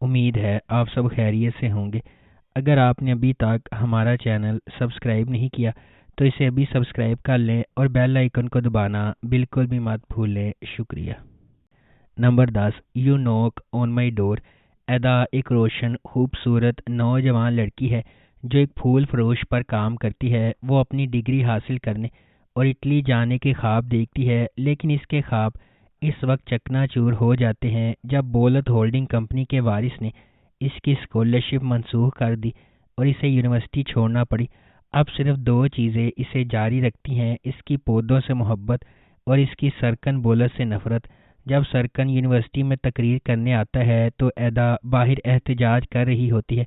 امید ہے آپ سب خیریت سے ہوں گے۔ اگر آپ نے ابھی تک ہمارا چینل سبسکرائب نہیں کیا تو اسے ابھی سبسکرائب کر لیں اور بیل آئیکن کو دبانا بالکل بھی مت بھولیں۔ شکریہ۔ نمبر 10، یو نوک آن مائی ڈور۔ ادا ایک روشن خوبصورت نوجوان لڑکی ہے جو ایک پھول فروش پر کام کرتی ہے۔ وہ اپنی ڈگری حاصل کرنے اور اٹلی جانے کے خواب دیکھتی ہے، لیکن اس کے خواب اس وقت چکنا چور ہو جاتے ہیں جب بولت ہولڈنگ کمپنی کے وارث نے اس کی اسکالرشپ منسوخ کر دی اور اسے یونیورسٹی چھوڑنا پڑی۔ اب صرف دو چیزیں اسے جاری رکھتی ہیں، اس کی پودوں سے محبت اور اس کی سرکن بولت سے نفرت۔ جب سرکن یونیورسٹی میں تقریر کرنے آتا ہے تو ایدا باہر احتجاج کر رہی ہوتی ہے۔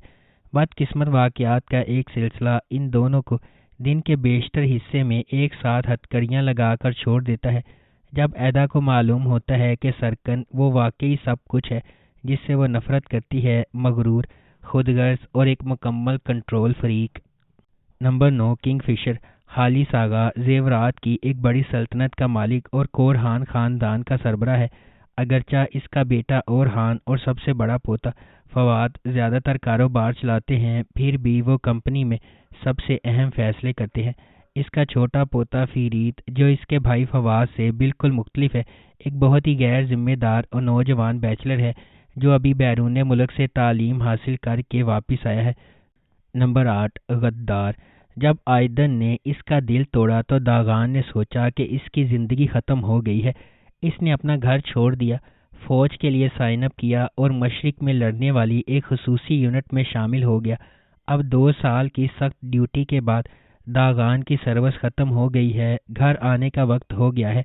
بدقسمت واقعات کا ایک سلسلہ ان دونوں کو دن کے بیشتر حصے میں ایک ساتھ ہتھکڑیاں لگا کر چھوڑ دیتا ہے۔ جب ایدا کو معلوم ہوتا ہے کہ سرکن وہ واقعی سب کچھ ہے جس سے وہ نفرت کرتی ہے، مغرور، خود غرض اور ایک مکمل کنٹرول فریک۔ نمبر 9، کنگ فشر۔ حالی ساگا زیورات کی ایک بڑی سلطنت کا مالک اور کورہان خاندان کا سربراہ ہے۔ اگرچہ اس کا بیٹا اورہان اور سب سے بڑا پوتا فواد زیادہ تر کاروبار چلاتے ہیں، پھر بھی وہ کمپنی میں سب سے اہم فیصلے کرتے ہیں۔ اس کا چھوٹا پوتا فیریت، جو اس کے بھائی فواد سے بالکل مختلف ہے، ایک بہت ہی غیر ذمہ دار اور نوجوان بیچلر ہے جو ابھی بیرون ملک سے تعلیم حاصل کر کے واپس آیا ہے۔ نمبر 8، غدار۔ جب آئیدن نے اس کا دل توڑا تو داغان نے سوچا کہ اس کی زندگی ختم ہو گئی ہے۔ اس نے اپنا گھر چھوڑ دیا، فوج کے لیے سائن اپ کیا اور مشرق میں لڑنے والی ایک خصوصی یونٹ میں شامل ہو گیا۔ اب 2 سال کی سخت ڈیوٹی کے بعد داغان کی سروس ختم ہو گئی ہے، گھر آنے کا وقت ہو گیا ہے۔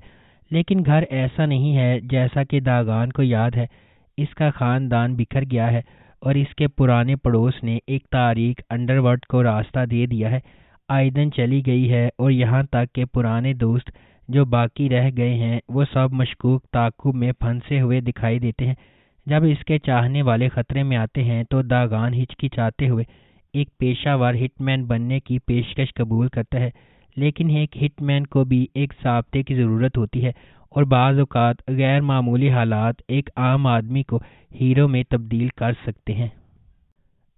لیکن گھر ایسا نہیں ہے جیسا کہ داغان کو یاد ہے۔ اس کا خاندان بکھر گیا ہے اور اس کے پرانے پڑوس نے ایک تاریک انڈرورلڈ کو راستہ دے دیا ہے۔ آئیدن چلی گئی ہے اور یہاں تک کہ پرانے دوست جو باقی رہ گئے ہیں وہ سب مشکوک تعاقب میں پھنسے ہوئے دکھائی دیتے ہیں۔ جب اس کے چاہنے والے خطرے میں آتے ہیں تو داغان ہچکچاتے ہوئے ایک پیشہ ور ہٹ مین بننے کی پیشکش قبول کرتا ہے، لیکن ایک ہٹ مین کو بھی ایک ضابطے کی ضرورت ہوتی ہے اور بعض اوقات غیر معمولی حالات ایک عام آدمی کو ہیرو میں تبدیل کر سکتے ہیں۔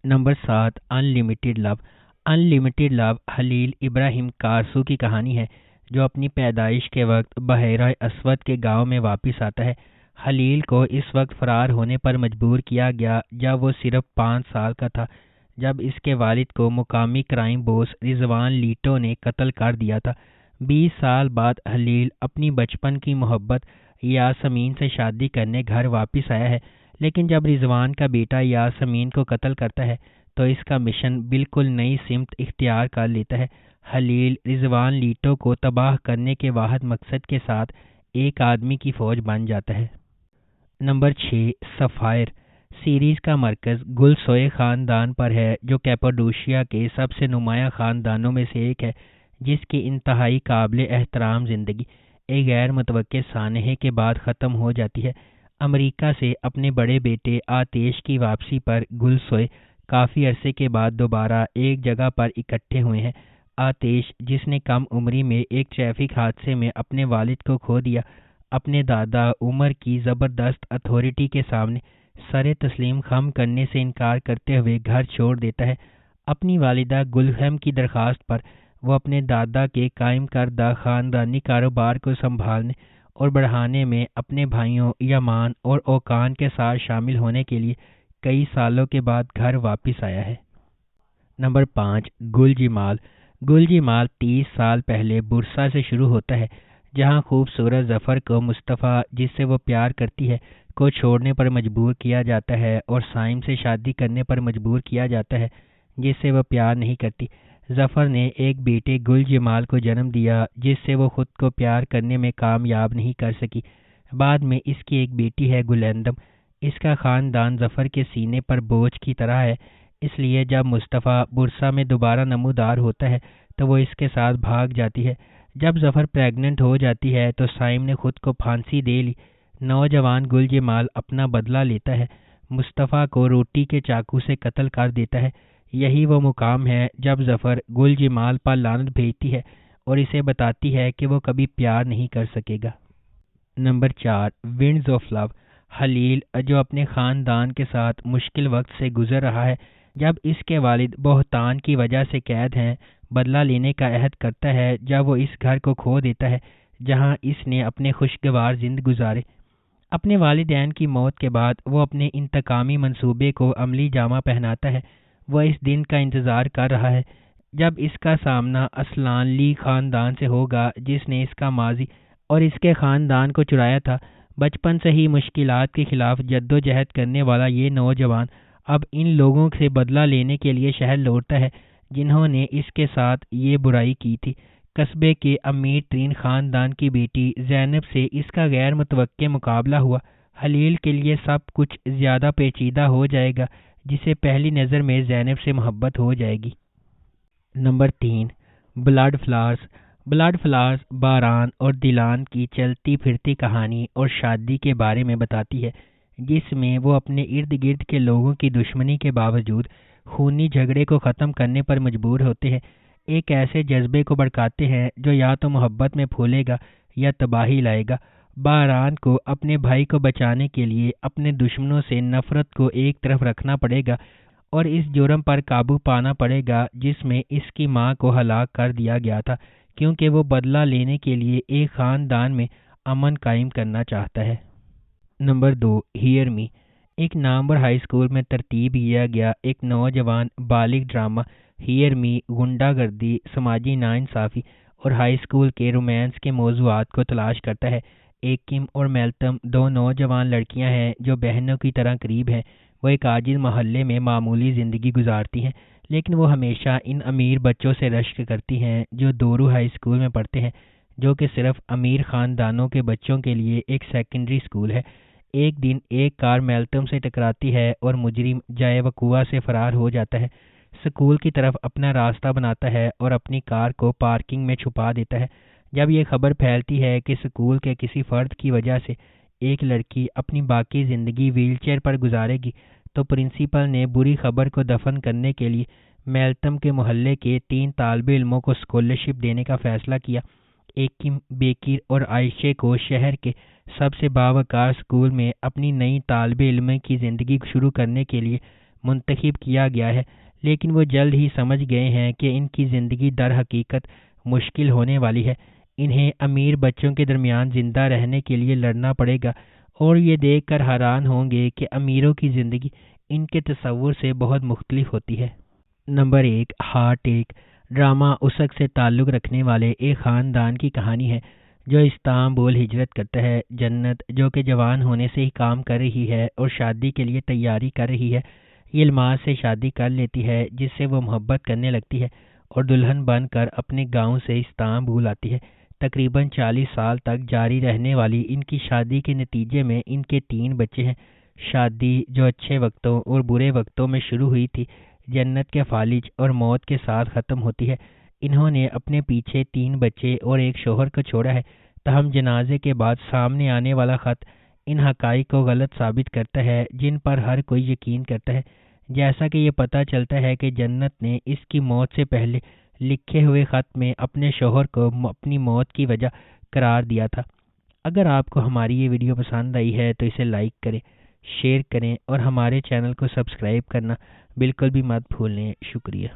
نمبر 7، ان لمیٹڈ لو۔ ان لمیٹڈ لو خلیل ابراہیم کارسو کی کہانی ہے جو اپنی پیدائش کے وقت بحیرہ اسود کے گاؤں میں واپس آتا ہے۔ خلیل کو اس وقت فرار ہونے پر مجبور کیا گیا جب وہ صرف 5 سال کا تھا، جب اس کے والد کو مقامی کرائم بوس رضوان لیٹو نے قتل کر دیا تھا۔ 20 سال بعد خلیل اپنی بچپن کی محبت یاسمین سے شادی کرنے گھر واپس آیا ہے، لیکن جب رضوان کا بیٹا یاسمین کو قتل کرتا ہے تو اس کا مشن بالکل نئی سمت اختیار کر لیتا ہے۔ خلیل رضوان لیٹو کو تباہ کرنے کے واحد مقصد کے ساتھ ایک آدمی کی فوج بن جاتا ہے۔ Number 6، sapphire. سیریز کا مرکز گل سوئے خاندان پر ہے جو کیپاڈوشیا کے سب سے نمایاں خاندانوں میں سے ایک ہے، جس کی انتہائی قابل احترام زندگی ایک غیر متوقع سانحے کے بعد ختم ہو جاتی ہے۔ امریکہ سے اپنے بڑے بیٹے آتیش کی واپسی پر گل سوئے کافی عرصے کے بعد دوبارہ ایک جگہ پر اکٹھے ہوئے ہیں۔ آتیش، جس نے کم عمری میں ایک ٹریفک حادثے میں اپنے والد کو کھو دیا، اپنے دادا عمر کی زبردست اتھارٹی کے سامنے سر تسلیم خم کرنے سے انکار کرتے ہوئے گھر چھوڑ دیتا ہے۔ اپنی والدہ گلہم کی درخواست پر وہ اپنے دادا کے قائم کردہ خاندانی کاروبار کو سنبھالنے اور بڑھانے میں اپنے بھائیوں یمان اور اوکان کے ساتھ شامل ہونے کے لیے کئی سالوں کے بعد گھر واپس آیا ہے۔ نمبر 5، گل جمال۔ گل جمال 30 سال پہلے برسا سے شروع ہوتا ہے، جہاں خوبصورت ظفر کو مصطفیٰ، جس سے وہ پیار کرتی ہے، کو چھوڑنے پر مجبور کیا جاتا ہے اور سائم سے شادی کرنے پر مجبور کیا جاتا ہے، جس سے وہ پیار نہیں کرتی۔ ظفر نے ایک بیٹے گل جمال کو جنم دیا جس سے وہ خود کو پیار کرنے میں کامیاب نہیں کر سکی۔ بعد میں اس کی ایک بیٹی ہے گلندم۔ اس کا خاندان ظفر کے سینے پر بوجھ کی طرح ہے، اس لیے جب مصطفیٰ برسا میں دوبارہ نمودار ہوتا ہے تو وہ اس کے ساتھ بھاگ جاتی ہے۔ جب ظفر پریگننٹ ہو جاتی ہے تو سائم نے خود کو پھانسی دے لی۔ نوجوان گل جمال اپنا بدلہ لیتا ہے، مصطفیٰ کو روٹی کے چاقو سے قتل کر دیتا ہے۔ یہی وہ مقام ہے جب ظفر گل جمال پر لعنت بھیجتی ہے اور اسے بتاتی ہے کہ وہ کبھی پیار نہیں کر سکے گا۔ Number 4، winds of love. Khalil جو اپنے خاندان کے ساتھ مشکل وقت سے گزر رہا ہے، جب اس کے والد بہتان کی وجہ سے قید ہیں، بدلہ لینے کا عہد کرتا ہے جب وہ اس گھر کو کھو دیتا ہے جہاں اس نے اپنے خوشگوار زندگی گزارے۔ اپنے والدین کی موت کے بعد وہ اپنے انتقامی منصوبے کو عملی جامہ پہناتا ہے۔ وہ اس دن کا انتظار کر رہا ہے جب اس کا سامنا اسلان لی خاندان سے ہوگا جس نے اس کا ماضی اور اس کے خاندان کو چرایا تھا۔ بچپن سے ہی مشکلات کے خلاف جدوجہد کرنے والا یہ نوجوان اب ان لوگوں سے بدلہ لینے کے لیے شہر لوٹتا ہے جنہوں نے اس کے ساتھ یہ برائی کی تھی۔ قصبے کے امیر ترین خاندان کی بیٹی زینب سے اس کا غیر متوقع مقابلہ ہوا۔ خلیل کے لیے سب کچھ زیادہ پیچیدہ ہو جائے گا، جسے پہلی نظر میں زینب سے محبت ہو جائے گی۔ Number 3، blood flowers. Blood flowers باران اور دلان کی چلتی پھرتی کہانی اور شادی کے بارے میں بتاتی ہے، جس میں وہ اپنے ارد گرد کے لوگوں کی دشمنی کے باوجود خونی جھگڑے کو ختم کرنے پر مجبور ہوتے ہیں، ایک ایسے جذبے کو بھڑکاتے ہیں جو یا تو محبت میں پھولے گا یا تباہی لائے گا۔ باران کو اپنے بھائی کو بچانے کے لیے اپنے دشمنوں سے نفرت کو ایک طرف رکھنا پڑے گا اور اس جرم پر قابو پانا پڑے گا جس میں اس کی ماں کو ہلاک کر دیا گیا تھا، کیونکہ وہ بدلہ لینے کے لیے ایک خاندان میں امن قائم کرنا چاہتا ہے۔ Number 2، hear me. ایک نامور ہائی اسکول میں ترتیب کیا گیا ایک نوجوان بالغ ڈرامہ ہیئر می غنڈہ گردی، سماجی ناانصافی اور ہائی اسکول کے رومانس کے موضوعات کو تلاش کرتا ہے۔ ایک کم اور میلتم دو نوجوان لڑکیاں ہیں جو بہنوں کی طرح قریب ہیں۔ وہ ایک عاجز محلے میں معمولی زندگی گزارتی ہیں، لیکن وہ ہمیشہ ان امیر بچوں سے رشک کرتی ہیں جو دورو ہائی اسکول میں پڑھتے ہیں، جو کہ صرف امیر خاندانوں کے بچوں کے لیے ایک سیکنڈری اسکول ہے۔ ایک دن ایک کار میلتم سے ٹکراتی ہے اور مجرم جائے وقوع سے فرار ہو جاتا ہے، اسکول کی طرف اپنا راستہ بناتا ہے اور اپنی کار کو پارکنگ میں چھپا دیتا ہے۔ جب یہ خبر پھیلتی ہے کہ اسکول کے کسی فرد کی وجہ سے ایک لڑکی اپنی باقی زندگی ویل چیئر پر گزارے گی، تو پرنسپل نے بری خبر کو دفن کرنے کے لیے میلتم کے محلے کے 3 طالب علموں کو اسکالرشپ دینے کا فیصلہ کیا۔ ایکم، بیکر اور عائشہ کو شہر کے سب سے باوقار اسکول میں اپنی نئی طالب علم کی زندگی شروع کرنے کے لیے منتخب کیا گیا ہے، لیکن وہ جلد ہی سمجھ گئے ہیں کہ ان کی زندگی در حقیقت مشکل ہونے والی ہے۔ انہیں امیر بچوں کے درمیان زندہ رہنے کے لیے لڑنا پڑے گا اور یہ دیکھ کر حیران ہوں گے کہ امیروں کی زندگی ان کے تصور سے بہت مختلف ہوتی ہے۔ نمبر 1، ہارٹ ایک۔ ڈرامہ اسک سے تعلق رکھنے والے ایک خاندان کی کہانی ہے جو استنبول ہجرت کرتا ہے۔ جنت، جو کہ جوان ہونے سے ہی کام کر رہی ہے اور شادی کے لیے تیاری کر رہی ہے، یلماز سے شادی کر لیتی ہے جس سے وہ محبت کرنے لگتی ہے اور دلہن بن کر اپنے گاؤں سے استنبول آتی ہے۔ تقریباً 40 سال تک جاری رہنے والی ان کی شادی کے نتیجے میں ان کے 3 بچے ہیں۔ شادی جو اچھے وقتوں اور برے وقتوں میں شروع ہوئی تھی، جنت کے فالج اور موت کے ساتھ ختم ہوتی ہے۔ انہوں نے اپنے پیچھے 3 بچے اور ایک شوہر کو چھوڑا ہے، تاہم جنازے کے بعد سامنے آنے والا خط ان حقائق کو غلط ثابت کرتا ہے جن پر ہر کوئی یقین کرتا ہے، جیسا کہ یہ پتہ چلتا ہے کہ جنت نے اس کی موت سے پہلے لکھے ہوئے خط میں اپنے شوہر کو اپنی موت کی وجہ قرار دیا تھا۔ اگر آپ کو ہماری یہ ویڈیو پسند آئی ہے تو اسے لائک کریں، شیئر کریں اور ہمارے چینل کو سبسکرائب کرنا بالکل بھی مت بھولیں۔ شکریہ۔